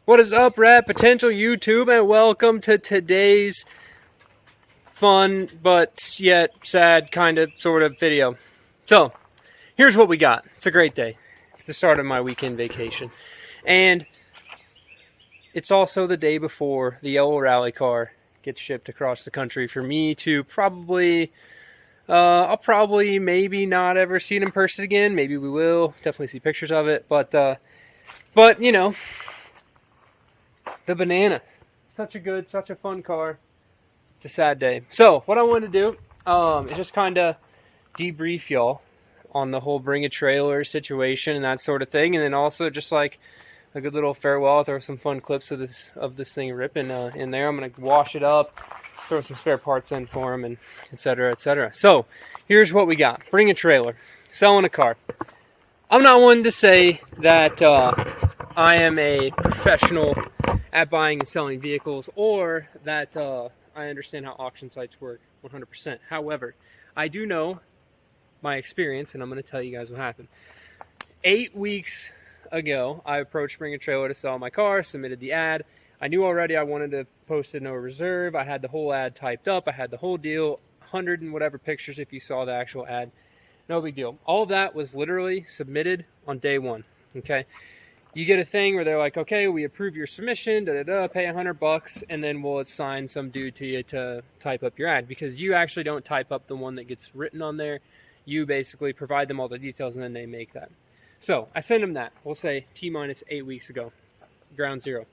What is up, Rat Potential YouTube, and welcome to today's fun but yet sad kind of sort of video. So, here's what we got. It's a great day. It's the start of my weekend vacation. And it's also the day before the yellow rally car gets shipped across the country for me to I'll probably maybe not ever see it in person again. Maybe we will. Definitely see pictures of it. But you know, the banana. Such a fun car. It's a sad day. So, what I wanted to do is just kind of debrief y'all on the whole bring a trailer situation and that sort of thing. And then also just like a good little farewell. I'll throw some fun clips of this thing ripping in there. I'm going to wash it up, throw some spare parts in for them, and et cetera, et cetera. So, here's what we got. Bring a trailer. Selling a car. I'm not one to say that I am a professional at buying and selling vehicles, or that I understand how auction sites work 100%. However, I do know my experience, and I'm going to tell you guys what happened. 8 weeks ago, I approached Bring a Trailer to sell my car, submitted the ad. I knew already I wanted to post a no reserve. I had the whole ad typed up. I had the whole deal, 100 and whatever pictures if you saw the actual ad. No big deal. All of that was literally submitted on day one, okay? You get a thing where they're like, okay, we approve your submission, pay $100, and then we'll assign some dude to you to type up your ad, because you actually don't type up the one that gets written on there. You basically provide them all the details, and then they make that. So I send them that. We'll say T-minus 8 weeks ago, ground zero.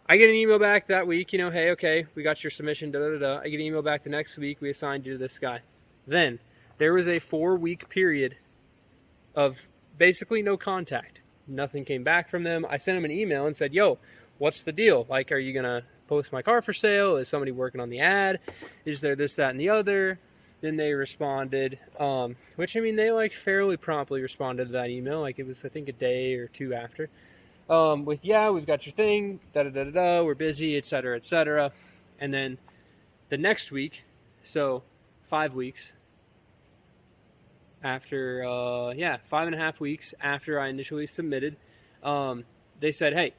I get an email back that week, you know, hey, okay, we got your submission, I get an email back the next week, we assigned you to this guy. Then there was a 4-week period of basically no contact. Nothing came back from them. I sent them an email and said, yo, what's the deal? Like, are you going to post my car for sale? Is somebody working on the ad? Is there this, that, and the other? Then they responded, which, I mean, they, like, fairly promptly responded to that email. Like, it was, I think, a day or two after. With, yeah, we've got your thing, da-da-da-da-da, we're busy, etc., etc. And then the next week, so 5 weeks, after, 5.5 weeks after I initially submitted, they said, hey,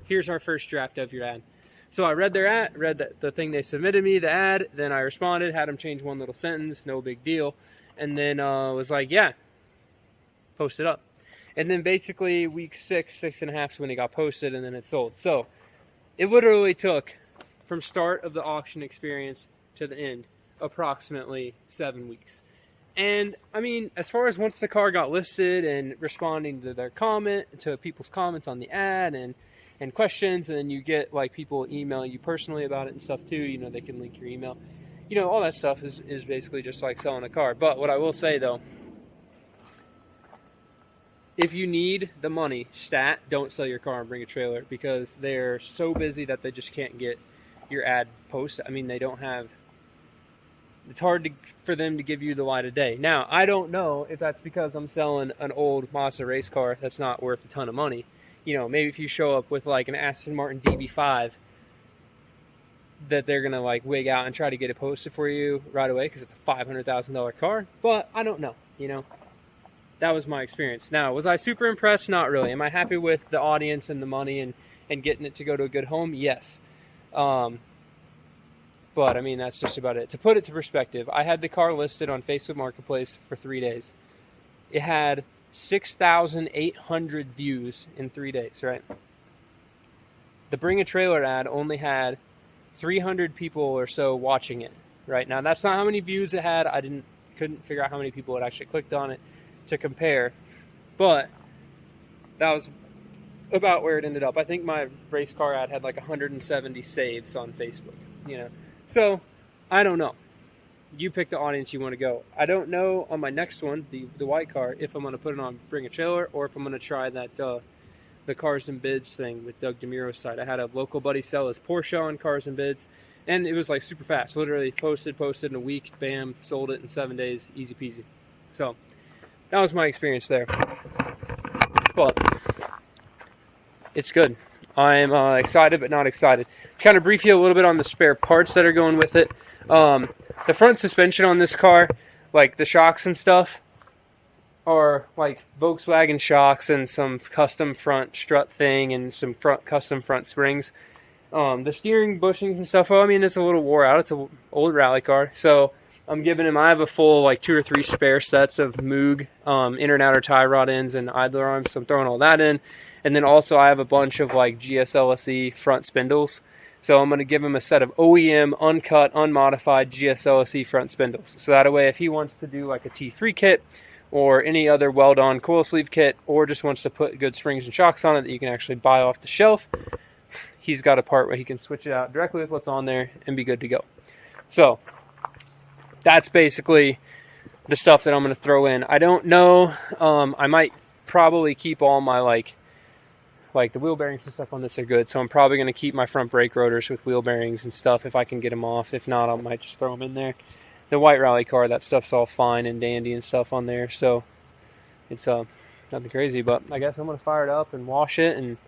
here's our first draft of your ad. So I read their ad, read the thing they submitted me, the ad, then I responded, had them change one little sentence, no big deal, and then was like, yeah, post it up. And then basically week 6.5 is when it got posted, and then it sold. So it literally took, from start of the auction experience to the end, approximately 7 weeks. And, I mean, as far as once the car got listed and responding to their to people's comments on the ad and questions, and then you get, like, people emailing you personally about it and stuff, too. You know, they can link your email. You know, all that stuff is basically just like selling a car. But what I will say, though, if you need the money, don't sell your car and Bring a Trailer, because they're so busy that they just can't get your ad posted. I mean, they don't have... It's hard for them to give you the light of day. Now, I don't know if that's because I'm selling an old Mazda race car that's not worth a ton of money. You know, maybe if you show up with like an Aston Martin DB5, that they're going to like wig out and try to get it posted for you right away because it's a $500,000 car. But I don't know, you know. That was my experience. Now, was I super impressed? Not really. Am I happy with the audience and the money and getting it to go to a good home? Yes. But, I mean, that's just about it. To put it to perspective, I had the car listed on Facebook Marketplace for 3 days. It had 6,800 views in 3 days, right? The Bring a Trailer ad only had 300 people or so watching it, right? Now, that's not how many views it had. I couldn't figure out how many people had actually clicked on it to compare. But that was about where it ended up. I think my race car ad had like 170 saves on Facebook, you know. So, I don't know. You pick the audience you want to go. I don't know on my next one, the white car, if I'm going to put it on Bring a Trailer or if I'm going to try that the Cars and Bids thing with Doug DeMuro's site. I had a local buddy sell his Porsche on Cars and Bids, and it was like super fast. Literally posted in a week, bam, sold it in 7 days, easy peasy. So, that was my experience there. But it's good. I'm excited but not excited. Kind of brief you a little bit on the spare parts that are going with it. The front suspension on this car, like the shocks and stuff, are like Volkswagen shocks and some custom front strut thing and some custom front springs. The steering bushings and stuff, well, I mean, it's a little wore out. It's an old rally car. So I'm giving him, I have a full like 2 or 3 spare sets of Moog inner and outer tie rod ends and idler arms. So I'm throwing all that in. And then also I have a bunch of like GSLSE front spindles. So I'm going to give him a set of OEM, uncut, unmodified GSLSE front spindles. So that way if he wants to do like a T3 kit or any other weld-on coil sleeve kit, or just wants to put good springs and shocks on it that you can actually buy off the shelf, he's got a part where he can switch it out directly with what's on there and be good to go. So that's basically the stuff that I'm going to throw in. I don't know. I might probably keep all my like the wheel bearings and stuff on this are good. So I'm probably going to keep my front brake rotors with wheel bearings and stuff if I can get them off. If not, I might just throw them in there. The white rally car, that stuff's all fine and dandy and stuff on there. So it's nothing crazy. But I guess I'm going to fire it up and wash it and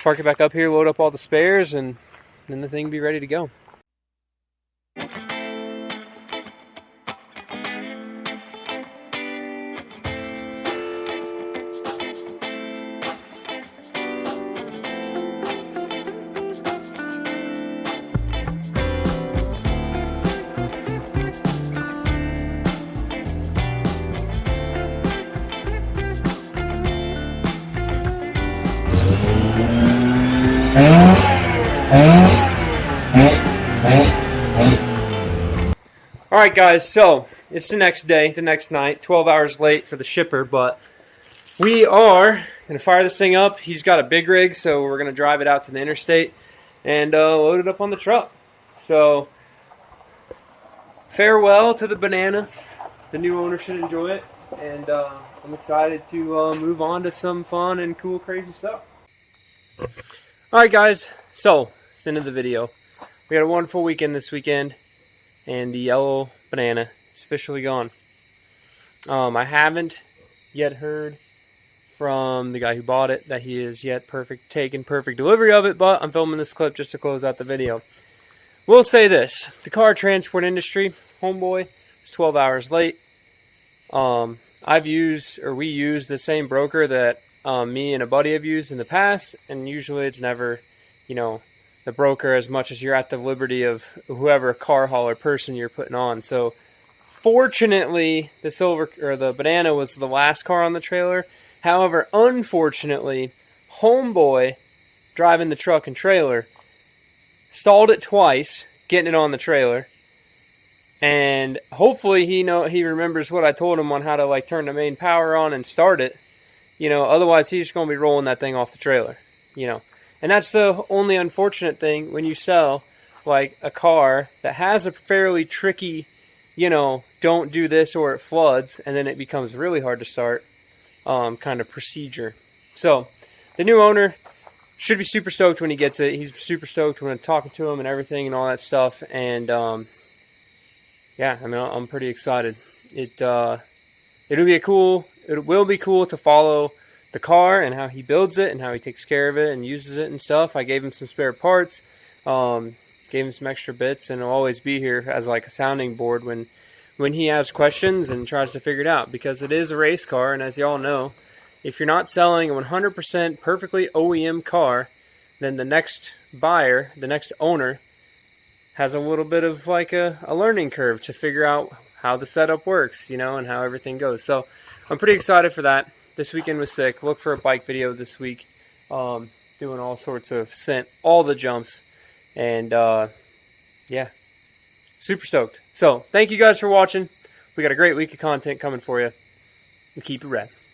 park it back up here, load up all the spares, and then the thing will be ready to go. Alright guys, so it's the next day, the next night, 12 hours late for the shipper, but we are going to fire this thing up. He's got a big rig, so we're going to drive it out to the interstate and load it up on the truck. So, farewell to the Banana. The new owner should enjoy it, and I'm excited to move on to some fun and cool, crazy stuff. Alright guys, so it's the end of the video. We had a wonderful weekend this weekend, and the yellow Banana is officially gone. I haven't yet heard from the guy who bought it that he is yet taken perfect delivery of it, but I'm filming this clip just to close out the video. We'll say this, the car transport industry, homeboy, is 12 hours late. We use the same broker that me and a buddy have used in the past, and usually it's never, the broker as much as you're at the liberty of whoever car hauler person you're putting on. So fortunately, the Banana was the last car on the trailer. However, unfortunately, homeboy driving the truck and trailer stalled it twice getting it on the trailer. And hopefully he remembers what I told him on how to turn the main power on and start it. Otherwise he's just going to be rolling that thing off the trailer, And that's the only unfortunate thing when you sell a car that has a fairly tricky, don't do this or it floods, and then it becomes really hard to start kind of procedure. So the new owner should be super stoked when he gets it. He's super stoked when I'm talking to him and everything and all that stuff. And yeah, I'm pretty excited. It will be cool to follow the car and how he builds it and how he takes care of it and uses it and stuff. I gave him some spare parts, gave him some extra bits, and I'll always be here as a sounding board when he has questions and tries to figure it out, because it is a race car, and as you all know, if you're not selling a 100% perfectly OEM car, then the next buyer, the next owner, has a little bit of a learning curve to figure out how the setup works, and how everything goes. So I'm pretty excited for that. This weekend was sick. Look for a bike video this week. Doing all sorts of all the jumps. And yeah, super stoked. So thank you guys for watching. We got a great week of content coming for you. And keep it rad.